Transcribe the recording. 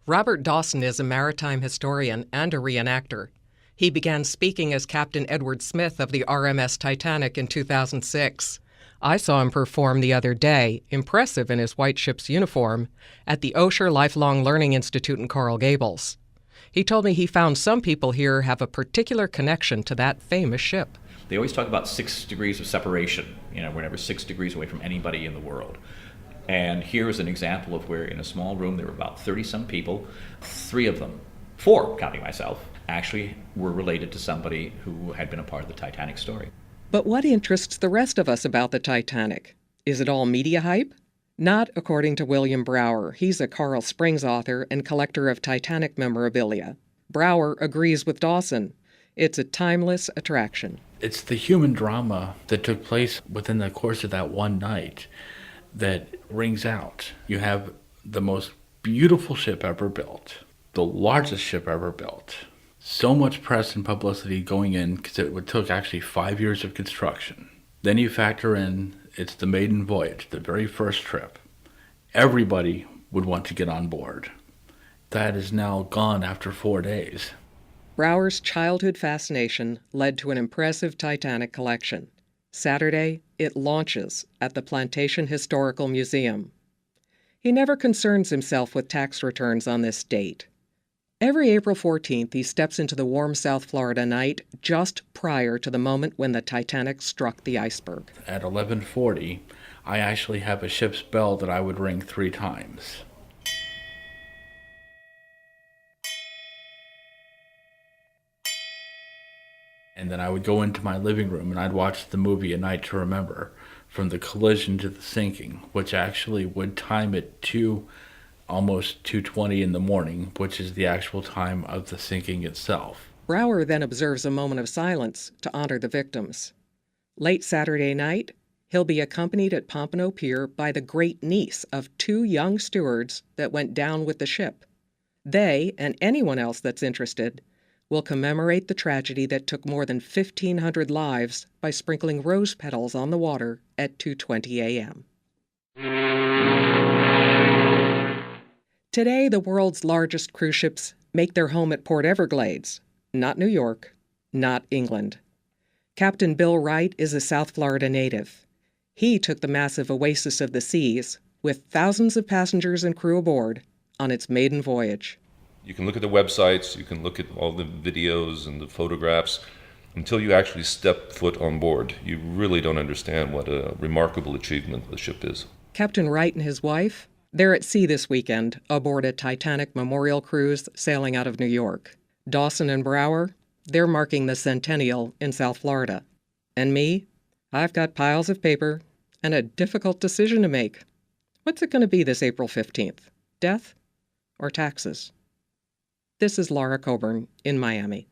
Robert Dawson is a maritime historian and a reenactor. He began speaking as Captain Edward Smith of the RMS Titanic in 2006. I saw him perform the other day, impressive in his white ship's uniform, at the Osher Lifelong Learning Institute in Coral Gables. He told me he found some people here have a particular connection to that famous ship. They always talk about 6 degrees of separation. We're never 6 degrees away from anybody in the world. And here is an example of where in a small room there were about 30-some people. 3 of them, 4, counting myself, actually were related to somebody who had been a part of the Titanic story. But what interests the rest of us about the Titanic? Is it all media hype? Not according to William Brower. He's a Carl Springs author and collector of Titanic memorabilia. Brower agrees with Dawson. It's a timeless attraction. It's the human drama that took place within the course of that one night that rings out. You have the most beautiful ship ever built, the largest ship ever built. So much press and publicity going in because it took actually 5 years of construction. Then you factor in it's the maiden voyage, the very first trip. Everybody would want to get on board. That is now gone after 4 days. Brower's childhood fascination led to an impressive Titanic collection. Saturday, it launches at the Plantation Historical Museum. He never concerns himself with tax returns on this date. Every April 14th, he steps into the warm South Florida night just prior to the moment when the Titanic struck the iceberg. At 11:40, I actually have a ship's bell that I would ring 3 times. And then I would go into my living room and I'd watch the movie A Night to Remember, from the collision to the sinking, which actually would time it to almost 2:20 in the morning, which is the actual time of the sinking itself. Brower then observes a moment of silence to honor the victims. Late Saturday night, he'll be accompanied at Pompano Pier by the great-niece of 2 young stewards that went down with the ship. They, and anyone else that's interested, will commemorate the tragedy that took more than 1,500 lives by sprinkling rose petals on the water at 2:20 a.m. Today, the world's largest cruise ships make their home at Port Everglades, not New York, not England. Captain Bill Wright is a South Florida native. He took the massive oasis of the seas, with thousands of passengers and crew aboard, on its maiden voyage. You can look at the websites, you can look at all the videos and the photographs. Until you actually step foot on board, you really don't understand what a remarkable achievement the ship is. Captain Wright and his wife, they're at sea this weekend aboard a Titanic memorial cruise sailing out of New York. Dawson and Brower, they're marking the centennial in South Florida. And me, I've got piles of paper and a difficult decision to make. What's it going to be this April 15th? Death or taxes? This is Laura Coburn in Miami.